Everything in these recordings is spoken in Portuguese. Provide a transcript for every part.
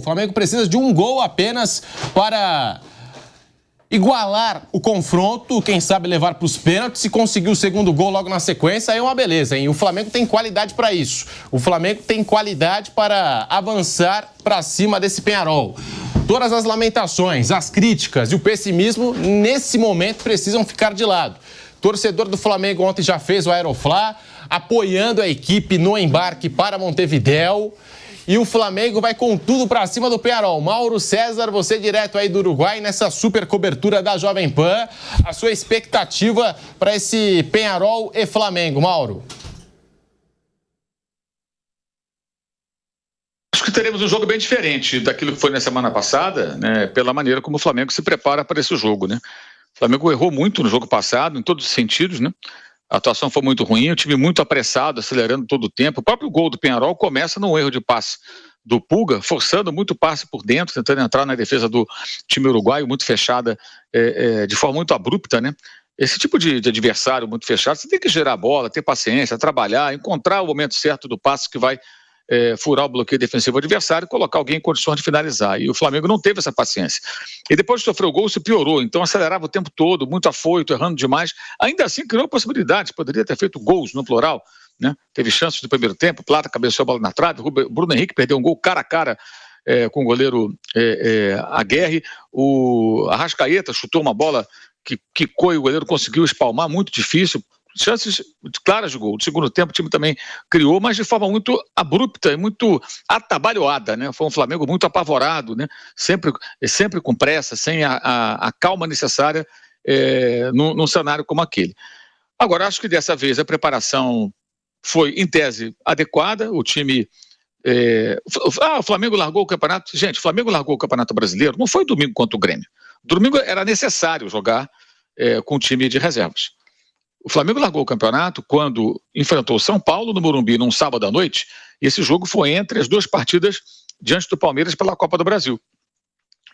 Flamengo precisa de um gol apenas para igualar o confronto, quem sabe levar para os pênaltis. Se conseguir o segundo gol logo na sequência, aí é uma beleza, hein? O Flamengo tem qualidade para isso. O Flamengo tem qualidade para avançar para cima desse Peñarol. Todas as lamentações, as críticas e o pessimismo, nesse momento, precisam ficar de lado. Torcedor do Flamengo ontem já fez o Aeroflá, apoiando a equipe no embarque para Montevidéu. E o Flamengo vai com tudo para cima do Peñarol. Mauro César, você direto aí do Uruguai, nessa super cobertura da Jovem Pan. A sua expectativa para esse Peñarol e Flamengo, Mauro? Acho que teremos um jogo bem diferente daquilo que foi na semana passada, né, pela maneira como o Flamengo se prepara para esse jogo, né? O Flamengo errou muito no jogo passado, em todos os sentidos, né? A atuação foi muito ruim, o time muito apressado, acelerando todo o tempo. O próprio gol do Peñarol começa num erro de passe do Pulga, forçando muito passe por dentro, tentando entrar na defesa do time uruguaio, muito fechada, de forma muito abrupta, né? Esse tipo de adversário muito fechado, você tem que gerar a bola, ter paciência, trabalhar, encontrar o momento certo do passe que vai furar o bloqueio defensivo adversário e colocar alguém em condições de finalizar. E o Flamengo não teve essa paciência. E depois de sofrer o gol, isso piorou. Então acelerava o tempo todo, muito afoito, errando demais. Ainda assim, criou possibilidades. Poderia ter feito gols no plural, né? Teve chances no primeiro tempo. Plata cabeceou a bola na trave. Bruno Henrique perdeu um gol cara a cara com o goleiro Aguerre. O Arrascaeta chutou uma bola que quicou e o goleiro conseguiu espalmar. Muito difícil. Chances claras de gol. No segundo tempo o time também criou, mas de forma muito abrupta e muito atabalhoada, né? Foi um Flamengo muito apavorado, né? Sempre com pressa, sem a calma necessária num cenário como aquele. Agora, acho que dessa vez a preparação foi, em tese, adequada. O time... o Flamengo largou o campeonato... Gente, o Flamengo largou o Campeonato Brasileiro, não foi domingo contra o Grêmio. Domingo era necessário jogar com o time de reservas. O Flamengo largou o campeonato quando enfrentou o São Paulo no Morumbi num sábado à noite, e esse jogo foi entre as duas partidas diante do Palmeiras pela Copa do Brasil.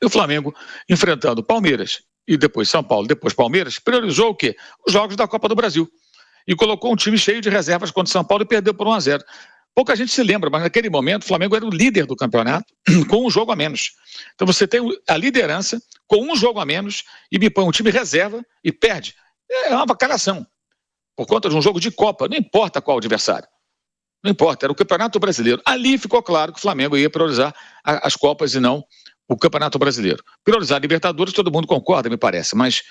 E o Flamengo, enfrentando Palmeiras e depois São Paulo, depois Palmeiras, priorizou o quê? Os jogos da Copa do Brasil. E colocou um time cheio de reservas contra o São Paulo e perdeu por 1-0. Pouca gente se lembra, mas naquele momento o Flamengo era o líder do campeonato com um jogo a menos. Então você tem a liderança com um jogo a menos e me põe um time reserva e perde. É uma avacalhação. Por conta de um jogo de Copa, não importa qual adversário. Não importa, era o Campeonato Brasileiro. Ali ficou claro que o Flamengo ia priorizar as Copas e não o Campeonato Brasileiro. Priorizar a Libertadores, todo mundo concorda, me parece, mas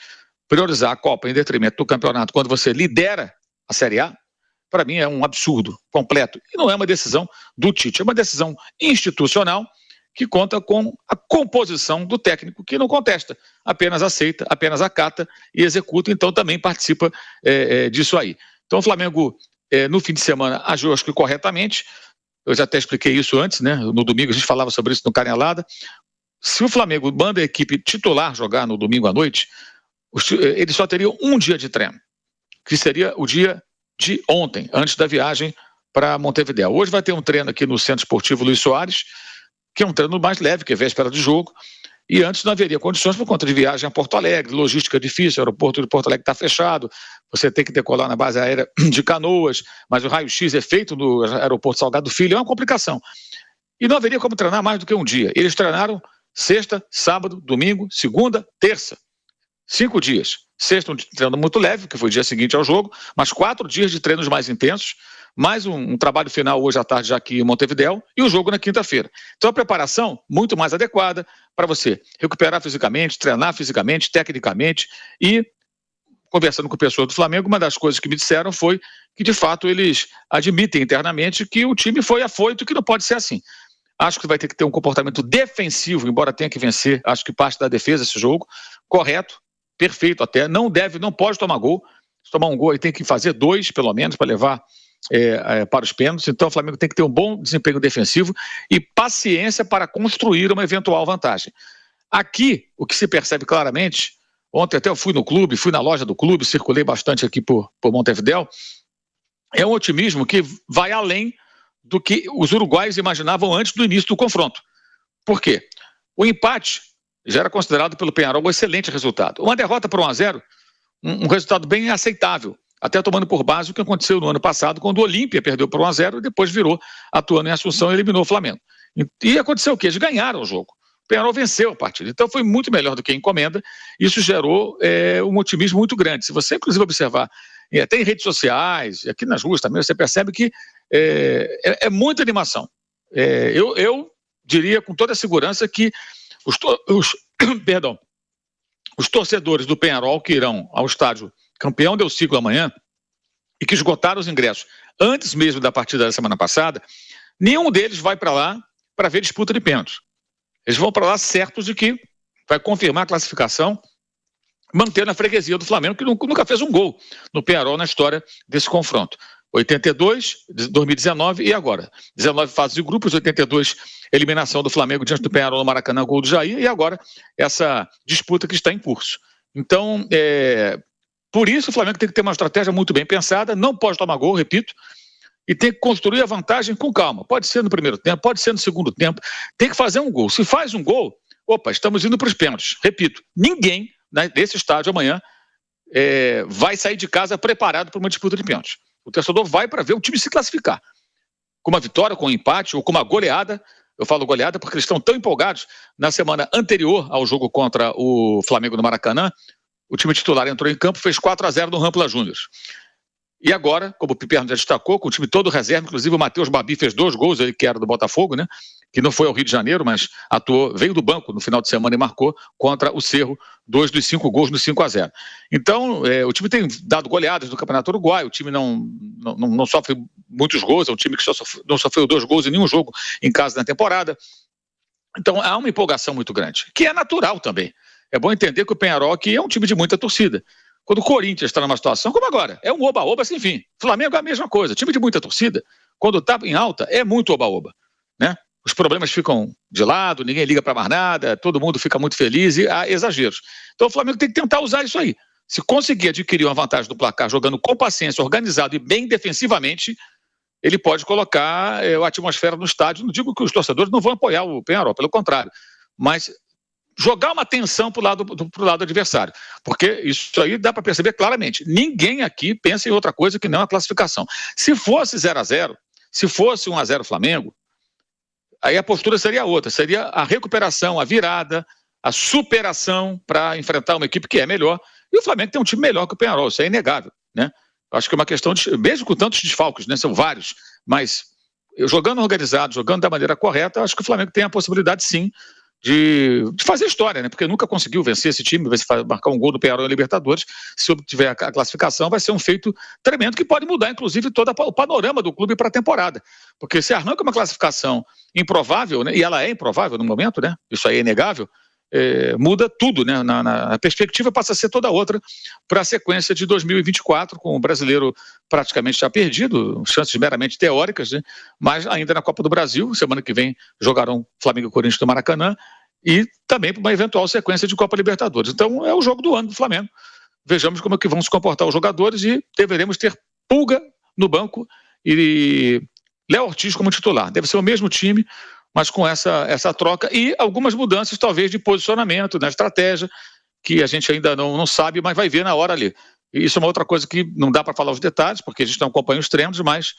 priorizar a Copa em detrimento do campeonato quando você lidera a Série A, para mim é um absurdo completo. E não é uma decisão do Tite, é uma decisão institucional que conta com a composição do técnico, que não contesta, apenas aceita, apenas acata e executa, então também participa disso aí. Então o Flamengo, no fim de semana, agiu, acho que corretamente. Eu já até expliquei isso antes, né? No domingo a gente falava sobre isso no Canelada. Se o Flamengo manda a equipe titular jogar no domingo à noite, eles só teriam um dia de treino, que seria o dia de ontem, antes da viagem para Montevidéu. Hoje vai ter um treino aqui no Centro Esportivo Luiz Soares, que é um treino mais leve, que é véspera de jogo, e antes não haveria condições por conta de viagem a Porto Alegre, logística difícil, o aeroporto de Porto Alegre está fechado, você tem que decolar na base aérea de Canoas, mas o raio-x é feito no aeroporto Salgado Filho, é uma complicação. E não haveria como treinar mais do que um dia. Eles treinaram sexta, sábado, domingo, segunda, terça. 5 dias. Sexta um treino muito leve, que foi o dia seguinte ao jogo, mas 4 dias de treinos mais intensos, mais um trabalho final hoje à tarde já aqui em Montevidéu e o jogo na quinta-feira. Então a preparação muito mais adequada para você recuperar fisicamente, treinar fisicamente, tecnicamente. E conversando com pessoas do Flamengo, uma das coisas que me disseram foi que de fato eles admitem internamente que o time foi afoito, que não pode ser assim. Acho que vai ter que ter um comportamento defensivo, embora tenha que vencer, acho que parte da defesa esse jogo, correto, perfeito até, não pode tomar gol. Se tomar um gol ele tem que fazer 2 pelo menos para levar para os pênaltis. Então o Flamengo tem que ter um bom desempenho defensivo e paciência para construir uma eventual vantagem. Aqui, o que se percebe claramente, ontem até eu fui no clube, fui na loja do clube, circulei bastante aqui por Montevidéu, é um otimismo que vai além do que os uruguaios imaginavam antes do início do confronto. Por quê? O empate já era considerado pelo Peñarol um excelente resultado. Uma derrota por 1-0, um resultado bem aceitável, até tomando por base o que aconteceu no ano passado, quando o Olímpia perdeu por 1-0 e depois virou, atuando em Assunção e eliminou o Flamengo. E aconteceu o quê? Eles ganharam o jogo. O Peñarol venceu a partida. Então foi muito melhor do que a encomenda. Isso gerou um otimismo muito grande. Se você, inclusive, observar, até em redes sociais, aqui nas ruas também, você percebe que é muita animação. Eu diria com toda a segurança que os torcedores do Peñarol que irão ao estádio Campeão del Siglo amanhã e que esgotaram os ingressos antes mesmo da partida da semana passada, nenhum deles vai para lá para ver disputa de pênaltis. Eles vão para lá certos de que vai confirmar a classificação, mantendo a freguesia do Flamengo, que nunca fez um gol no Peñarol na história desse confronto. 82, 2019 e agora. 19 fases de grupos, 82 eliminação do Flamengo diante do Peñarol no Maracanã, gol do Jair, e agora essa disputa que está em curso. Então, por isso o Flamengo tem que ter uma estratégia muito bem pensada, não pode tomar gol, repito, e tem que construir a vantagem com calma. Pode ser no primeiro tempo, pode ser no segundo tempo, tem que fazer um gol. Se faz um gol, estamos indo para os pênaltis. Repito, ninguém desse estádio amanhã vai sair de casa preparado para uma disputa de pênaltis. O torcedor vai para ver o time se classificar. Com uma vitória, com um empate ou com uma goleada. Eu falo goleada porque eles estão tão empolgados. Na semana anterior ao jogo contra o Flamengo no Maracanã, o time titular entrou em campo, fez 4-0 no Rampla Júnior. E agora, como o Piperno já destacou, com o time todo reserva, inclusive o Matheus Babi fez 2 gols, ele que era do Botafogo, né? Que não foi ao Rio de Janeiro, mas veio do banco no final de semana e marcou contra o Cerro 2 dos 5 gols no 5-0. Então, o time tem dado goleadas no Campeonato Uruguaio, o time não sofre muitos gols, é um time que não sofreu 2 gols em nenhum jogo em casa na temporada. Então, há uma empolgação muito grande, que é natural também. É bom entender que o Peñarol aqui é um time de muita torcida. Quando o Corinthians está numa situação como agora, é um oba-oba sem fim. Flamengo é a mesma coisa, time de muita torcida, quando está em alta, é muito oba-oba, né? Os problemas ficam de lado, ninguém liga para mais nada, todo mundo fica muito feliz e há exageros. Então o Flamengo tem que tentar usar isso aí. Se conseguir adquirir uma vantagem do placar jogando com paciência, organizado e bem defensivamente, ele pode colocar a atmosfera no estádio. Não digo que os torcedores não vão apoiar o Peñarol, pelo contrário, mas jogar uma tensão para o lado adversário, porque isso aí dá para perceber claramente. Ninguém aqui pensa em outra coisa que não a classificação. Se fosse 0-0, se fosse 1-0 Flamengo, aí a postura seria outra, seria a recuperação, a virada, a superação para enfrentar uma equipe que é melhor, e o Flamengo tem um time melhor que o Peñarol, isso é inegável, né? Acho que é uma questão mesmo com tantos desfalques, né? São vários, mas jogando organizado, jogando da maneira correta, acho que o Flamengo tem a possibilidade sim de fazer história, né? Porque nunca conseguiu vencer esse time, marcar um gol do Peñarol em Libertadores. Se obtiver a classificação, vai ser um feito tremendo que pode mudar, inclusive, todo o panorama do clube para a temporada. Porque se arranca uma classificação improvável, né? E ela é improvável no momento, né? Isso aí é inegável, muda tudo, né? A perspectiva passa a ser toda outra para a sequência de 2024, com o brasileiro praticamente já perdido, chances meramente teóricas, né? Mas ainda na Copa do Brasil, semana que vem jogarão Flamengo e Corinthians do Maracanã, e também para uma eventual sequência de Copa Libertadores. Então é o jogo do ano do Flamengo. Vejamos como é que vão se comportar os jogadores e deveremos ter Pulga no banco e Léo Ortiz como titular. Deve ser o mesmo time, mas com essa troca e algumas mudanças talvez de posicionamento, na estratégia, que a gente ainda não sabe, mas vai ver na hora ali. E isso é uma outra coisa que não dá para falar os detalhes, porque a gente não acompanha os treinos, mas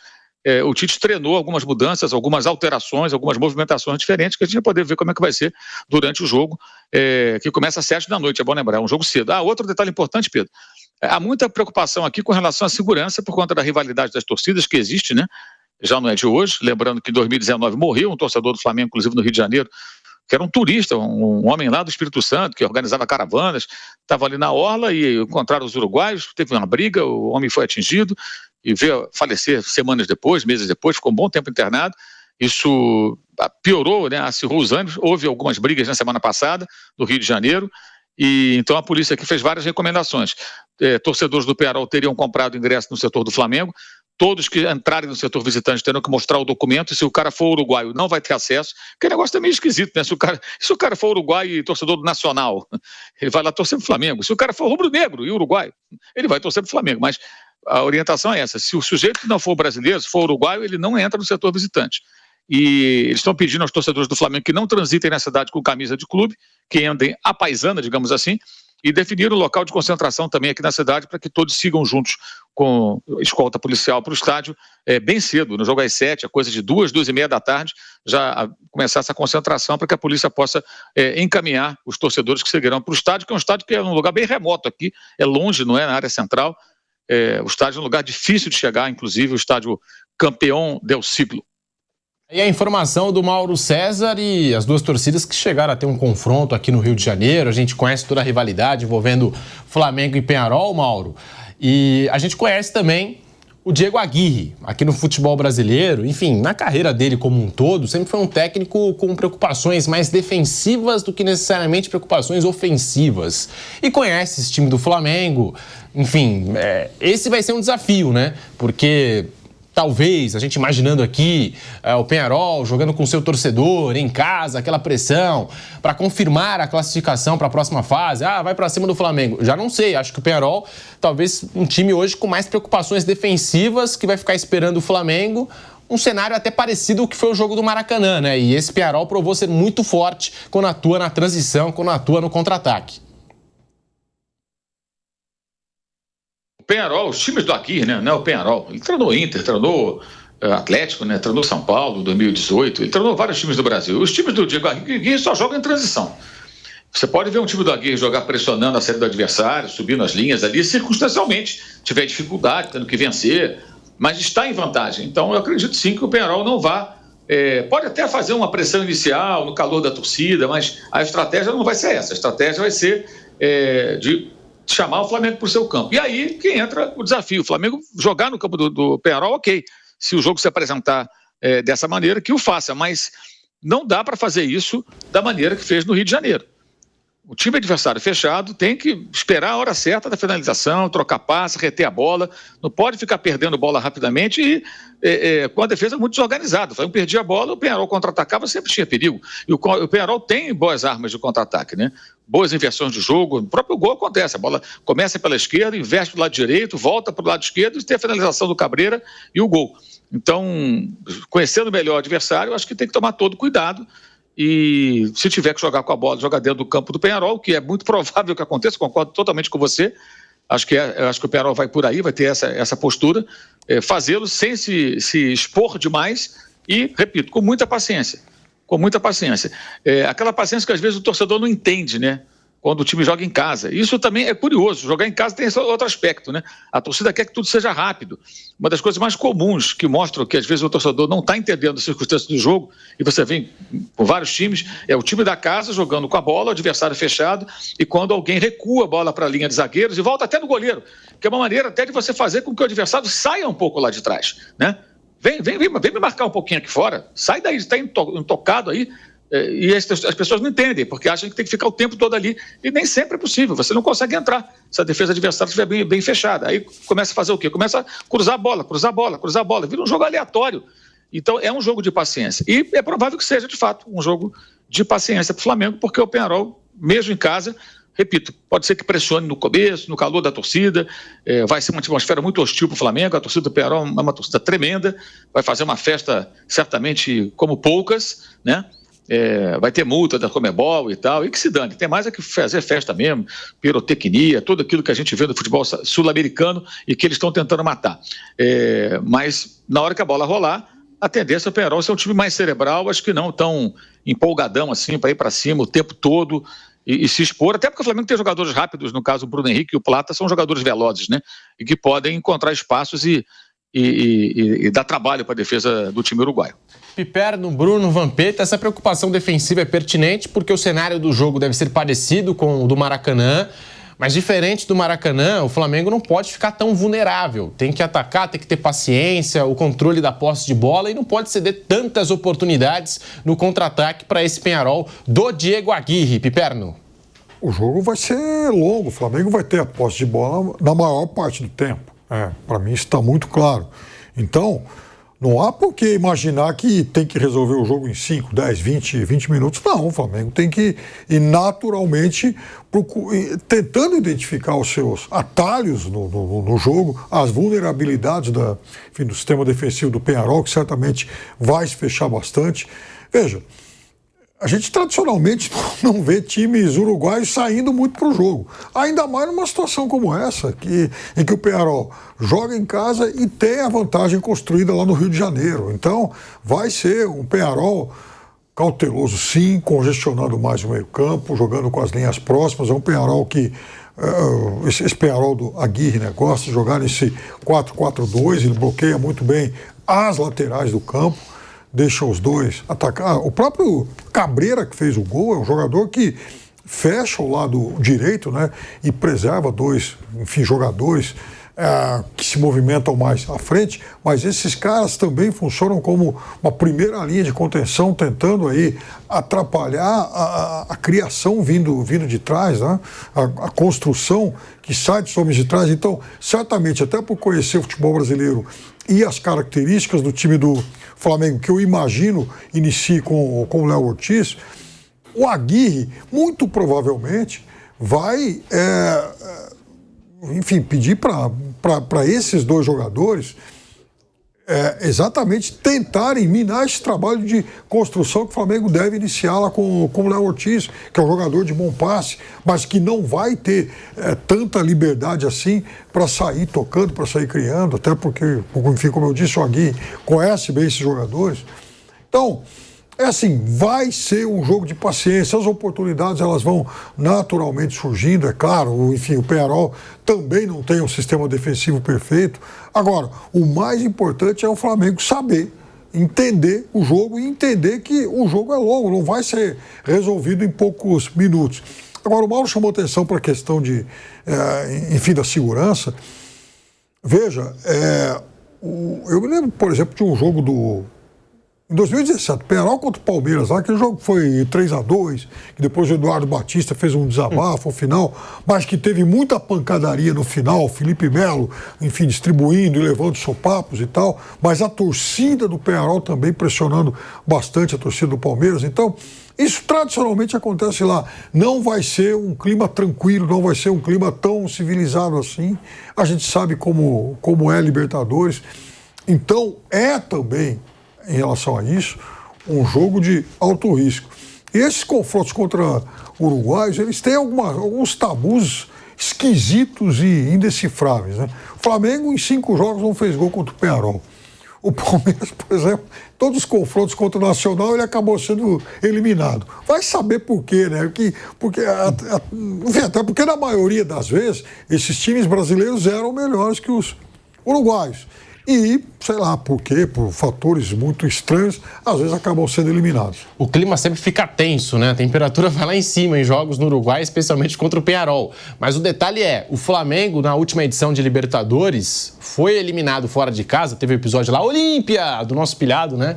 o Tite treinou algumas mudanças, algumas alterações, algumas movimentações diferentes, que a gente vai poder ver como é que vai ser durante o jogo, que começa às 7 da noite, é bom lembrar, é um jogo cedo. Outro detalhe importante, Pedro, há muita preocupação aqui com relação à segurança por conta da rivalidade das torcidas que existe, né? Já não é de hoje, lembrando que em 2019 morreu um torcedor do Flamengo, inclusive no Rio de Janeiro, que era um turista, um homem lá do Espírito Santo, que organizava caravanas, estava ali na orla e encontraram os uruguaios, teve uma briga, o homem foi atingido e veio falecer semanas depois, meses depois, ficou um bom tempo internado. Isso piorou, né, acirrou os ânimos, houve algumas brigas na semana passada no Rio de Janeiro, e então a polícia aqui fez várias recomendações. Torcedores do Peñarol teriam comprado ingresso no setor do Flamengo, todos que entrarem no setor visitante terão que mostrar o documento, e se o cara for uruguaio não vai ter acesso, que negócio também esquisito, né? Se o cara for uruguaio e torcedor do Nacional, ele vai lá torcer pro Flamengo. Se o cara for rubro-negro e uruguaio, ele vai torcer pro Flamengo, mas a orientação é essa: se o sujeito que não for brasileiro, se for uruguaio, ele não entra no setor visitante. E eles estão pedindo aos torcedores do Flamengo que não transitem na cidade com camisa de clube, que andem à paisana, digamos assim, e definiram o local de concentração também aqui na cidade para que todos sigam juntos com escolta policial para o estádio bem cedo, no jogo às 7, a coisa de 2h30 da tarde, já começar essa concentração para que a polícia possa encaminhar os torcedores que seguirão para o estádio, que é um estádio que é um lugar bem remoto aqui, é longe, não é na área central, o estádio é um lugar difícil de chegar, inclusive o estádio Campeão del Siglo. E a informação do Mauro César e as duas torcidas que chegaram a ter um confronto aqui no Rio de Janeiro. A gente conhece toda a rivalidade envolvendo Flamengo e Peñarol, Mauro. E a gente conhece também o Diego Aguirre, aqui no futebol brasileiro. Enfim, na carreira dele como um todo, sempre foi um técnico com preocupações mais defensivas do que necessariamente preocupações ofensivas. E conhece esse time do Flamengo. Enfim, esse vai ser um desafio, né? Porque talvez, a gente imaginando aqui, o Peñarol jogando com seu torcedor em casa, aquela pressão para confirmar a classificação para a próxima fase. Vai para cima do Flamengo. Já não sei, acho que o Peñarol, talvez um time hoje com mais preocupações defensivas, que vai ficar esperando o Flamengo. Um cenário até parecido ao que foi o jogo do Maracanã, né? E esse Peñarol provou ser muito forte quando atua na transição, quando atua no contra-ataque. Peñarol, os times do Aguirre, né? Não é o Peñarol. Ele treinou Inter, treinou Atlético, né? Treinou São Paulo em 2018. Ele treinou vários times do Brasil. Os times do Diego Aguirre só jogam em transição. Você pode ver um time do Aguirre jogar pressionando a saída do adversário, subindo as linhas ali, circunstancialmente. Tiver dificuldade, tendo que vencer, mas está em vantagem. Então, eu acredito sim que o Peñarol não vá. Pode até fazer uma pressão inicial no calor da torcida, mas a estratégia não vai ser essa. A estratégia vai ser de chamar o Flamengo para o seu campo. E aí que entra o desafio. O Flamengo jogar no campo do Peñarol, ok. Se o jogo se apresentar dessa maneira, que o faça. Mas não dá para fazer isso da maneira que fez no Rio de Janeiro. O time adversário fechado tem que esperar a hora certa da finalização, trocar passe, reter a bola. Não pode ficar perdendo bola rapidamente e com a defesa muito desorganizada. O Flamengo perdia a bola, o Peñarol contra-atacava, sempre tinha perigo. E o Peñarol tem boas armas de contra-ataque, né? Boas inversões de jogo. O próprio gol acontece. A bola começa pela esquerda, inverte para o lado direito, volta para o lado esquerdo e tem a finalização do Cabreira e o gol. Então, conhecendo melhor o adversário, eu acho que tem que tomar todo cuidado. E se tiver que jogar com a bola, jogar dentro do campo do Peñarol, que é muito provável que aconteça, concordo totalmente com você. Acho que o Peñarol vai por aí, vai ter essa postura, fazê-lo sem se expor demais e, repito, com muita paciência. Com muita paciência. Aquela paciência que às vezes o torcedor não entende, né? Quando o time joga em casa. Isso também é curioso. Jogar em casa tem esse outro aspecto, né? A torcida quer que tudo seja rápido. Uma das coisas mais comuns que mostram que às vezes o torcedor não está entendendo as circunstâncias do jogo, e você vem com vários times, é o time da casa jogando com a bola, o adversário fechado, e quando alguém recua a bola para a linha de zagueiros e volta até no goleiro, que é uma maneira até de você fazer com que o adversário saia um pouco lá de trás, né? Vem me marcar um pouquinho aqui fora, sai daí, está intocado aí. E as pessoas não entendem, porque acham que tem que ficar o tempo todo ali, e nem sempre é possível, você não consegue entrar se a defesa adversária estiver bem fechada. Aí começa a fazer o quê? Começa a cruzar a bola, vira um jogo aleatório. Então é um jogo de paciência, e é provável que seja de fato um jogo de paciência para o Flamengo, porque o Peñarol, mesmo em casa, repito, pode ser que pressione no começo, no calor da torcida, vai ser uma atmosfera muito hostil para o Flamengo. A torcida do Peñarol é uma torcida tremenda, vai fazer uma festa certamente como poucas, né? Vai ter multa da Conmebol e tal, e que se dane, tem mais é que fazer festa mesmo, pirotecnia, tudo aquilo que a gente vê no futebol sul-americano e que eles estão tentando matar. Mas na hora que a bola rolar, a tendência é o Peñarol ser um time mais cerebral, acho que não tão empolgadão assim, para ir para cima o tempo todo e se expor, até porque o Flamengo tem jogadores rápidos, no caso o Bruno Henrique e o Plata são jogadores velozes, né? E que podem encontrar espaços e dar trabalho para a defesa do time uruguaio. Piperno, Bruno, Vampeta, essa preocupação defensiva é pertinente porque o cenário do jogo deve ser parecido com o do Maracanã, mas diferente do Maracanã, o Flamengo não pode ficar tão vulnerável. Tem que atacar, tem que ter paciência, o controle da posse de bola e não pode ceder tantas oportunidades no contra-ataque para esse Peñarol do Diego Aguirre. Piperno. O jogo vai ser longo, o Flamengo vai ter a posse de bola na maior parte do tempo. Para mim isso está muito claro. Então, não há por que imaginar que tem que resolver o jogo em 5, 10, 20 minutos. Não, o Flamengo tem que ir naturalmente tentando identificar os seus atalhos no jogo, as vulnerabilidades do sistema defensivo do Peñarol, que certamente vai se fechar bastante. Veja, A gente tradicionalmente não vê times uruguaios saindo muito para o jogo. Ainda mais numa situação como essa, em que o Peñarol joga em casa e tem a vantagem construída lá no Rio de Janeiro. Então, vai ser um Peñarol cauteloso, sim, congestionando mais o meio-campo, jogando com as linhas próximas. É um Peñarol que... esse Peñarol do Aguirre, né, gosta de jogar nesse 4-4-2, ele bloqueia muito bem as laterais do campo, deixa os dois atacar. O próprio Cabreira, que fez o gol, é um jogador que fecha o lado direito, né, e preserva dois, enfim, jogadores que se movimentam mais à frente, mas esses caras também funcionam como uma primeira linha de contenção, tentando aí atrapalhar a criação vindo de trás, né, a construção que sai dos homens de trás. Então, certamente, até por conhecer o futebol brasileiro e as características do time do Flamengo, que eu imagino inicie com o Léo Ortiz, o Aguirre, muito provavelmente, vai, enfim, pedir para esses dois jogadores exatamente tentarem minar esse trabalho de construção que o Flamengo deve iniciar lá com o Léo Ortiz, que é um jogador de bom passe, mas que não vai ter tanta liberdade assim para sair tocando, para sair criando, até porque, enfim, como eu disse, o Aguirre conhece bem esses jogadores. Então, assim, vai ser um jogo de paciência, as oportunidades elas vão naturalmente surgindo, é claro, enfim, o Peñarol também não tem um sistema defensivo perfeito. Agora, o mais importante é o Flamengo saber, entender o jogo e entender que o jogo é longo, não vai ser resolvido em poucos minutos. Agora, o Mauro chamou atenção para a questão enfim, da segurança. Veja, eu me lembro, por exemplo, de um jogo em 2017, Peñarol contra o Palmeiras, lá, aquele jogo foi 3-2, que depois o Eduardo Batista fez um desabafo ao final, mas que teve muita pancadaria no final, Felipe Melo, enfim, distribuindo e levando sopapos e tal, mas a torcida do Peñarol também pressionando bastante a torcida do Palmeiras. Então, isso tradicionalmente acontece lá. Não vai ser um clima tranquilo, não vai ser um clima tão civilizado assim. A gente sabe como é Libertadores. Então, também, em relação a isso, um jogo de alto risco. E esses confrontos contra uruguaios, eles têm alguns tabus esquisitos e indecifráveis, né? O Flamengo, em 5 jogos, não fez gol contra o Peñarol. O Palmeiras, por exemplo, todos os confrontos contra o Nacional, ele acabou sendo eliminado. Vai saber por quê, né? Enfim, até porque, na maioria das vezes, esses times brasileiros eram melhores que os uruguaios. E, sei lá por quê, por fatores muito estranhos, às vezes acabam sendo eliminados. O clima sempre fica tenso, né? A temperatura vai lá em cima em jogos no Uruguai, especialmente contra o Peñarol. Mas o detalhe o Flamengo, na última edição de Libertadores, foi eliminado fora de casa, teve o episódio lá, Olímpia, do nosso pilhado, né?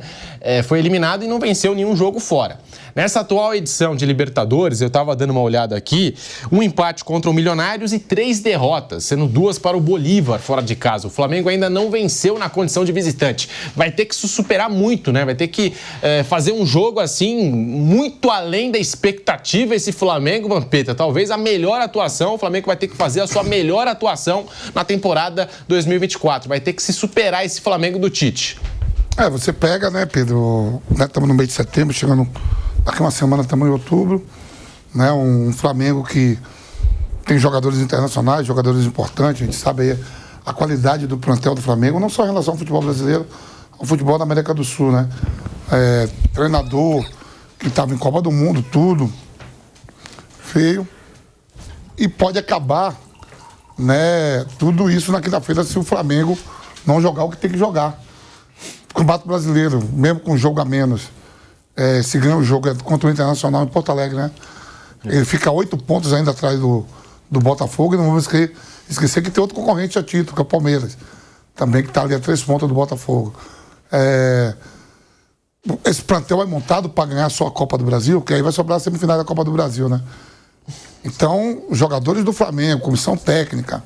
Foi eliminado e não venceu nenhum jogo fora. Nessa atual edição de Libertadores, eu estava dando uma olhada aqui, um empate contra o Milionários e 3 derrotas, sendo 2 para o Bolívar fora de casa. O Flamengo ainda não venceu na condição de visitante. Vai ter que se superar muito, né? Vai ter que fazer um jogo assim, muito além da expectativa esse Flamengo, Vampeta. Talvez a melhor atuação, o Flamengo vai ter que fazer a sua melhor atuação na temporada 2024. Vai ter que se superar esse Flamengo do Tite. Você pega, né, Pedro? Estamos no mês de setembro, chegando daqui uma semana, estamos em outubro, né? Um Flamengo que tem jogadores internacionais, jogadores importantes, a gente sabe aí a qualidade do plantel do Flamengo, não só em relação ao futebol brasileiro, ao futebol da América do Sul, né? Treinador que estava em Copa do Mundo, tudo feio, e pode acabar, né, tudo isso na quinta-feira se o Flamengo não jogar o que tem que jogar. O Campeonato Brasileiro, mesmo com um jogo a menos, se ganha o jogo contra o Internacional em Porto Alegre, né? Ele fica 8 pontos ainda atrás do Botafogo, e não vamos esquecer que tem outro concorrente a título, que é o Palmeiras, também que está ali a 3 pontos do Botafogo. Esse plantel é montado para ganhar só a Copa do Brasil, que aí vai sobrar a semifinal da Copa do Brasil, né? Então, os jogadores do Flamengo, comissão técnica,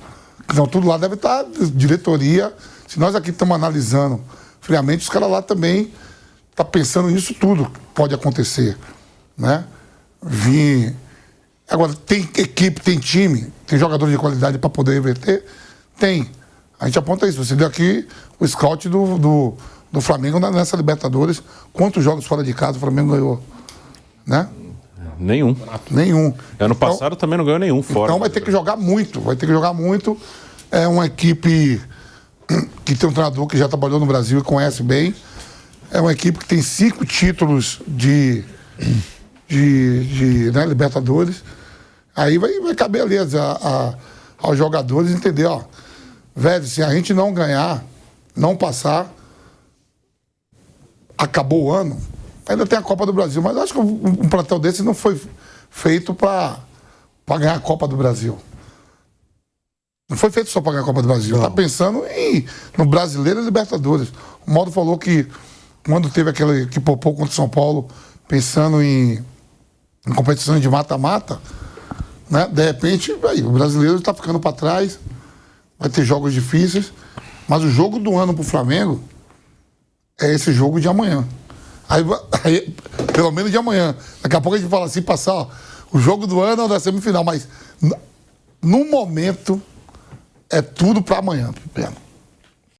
que estão tudo lá, deve estar, diretoria. Se nós aqui estamos analisando friamente, os caras lá também estão pensando nisso tudo que pode acontecer, né? Agora, tem equipe, tem time, tem jogadores de qualidade para poder reverter? Tem. A gente aponta isso. Você deu aqui o scout do Flamengo nessa Libertadores. Quantos jogos fora de casa o Flamengo ganhou? né? Nenhum. Ano passado também não ganhou nenhum fora. Então vai ter que jogar muito, É uma equipe que tem um treinador que já trabalhou no Brasil e conhece bem. É uma equipe que tem 5 títulos de né, Libertadores. Aí vai caber ali aos jogadores entender, ó, velho, se a gente não ganhar, não passar, acabou o ano, ainda tem a Copa do Brasil, mas eu acho que um plantel desse não foi feito para ganhar a Copa do Brasil. Não foi feito só para ganhar a Copa do Brasil. Está pensando no Brasileiro e Libertadores. O Mauro falou que quando teve aquele que popou contra o São Paulo, pensando em competições de mata-mata, né? De repente, aí, o brasileiro está ficando para trás, vai ter jogos difíceis, mas o jogo do ano para o Flamengo é esse jogo de amanhã. Aí, pelo menos de amanhã. Daqui a pouco a gente fala assim, passar, ó, o jogo do ano é o da semifinal, mas no momento é tudo para amanhã, Pena.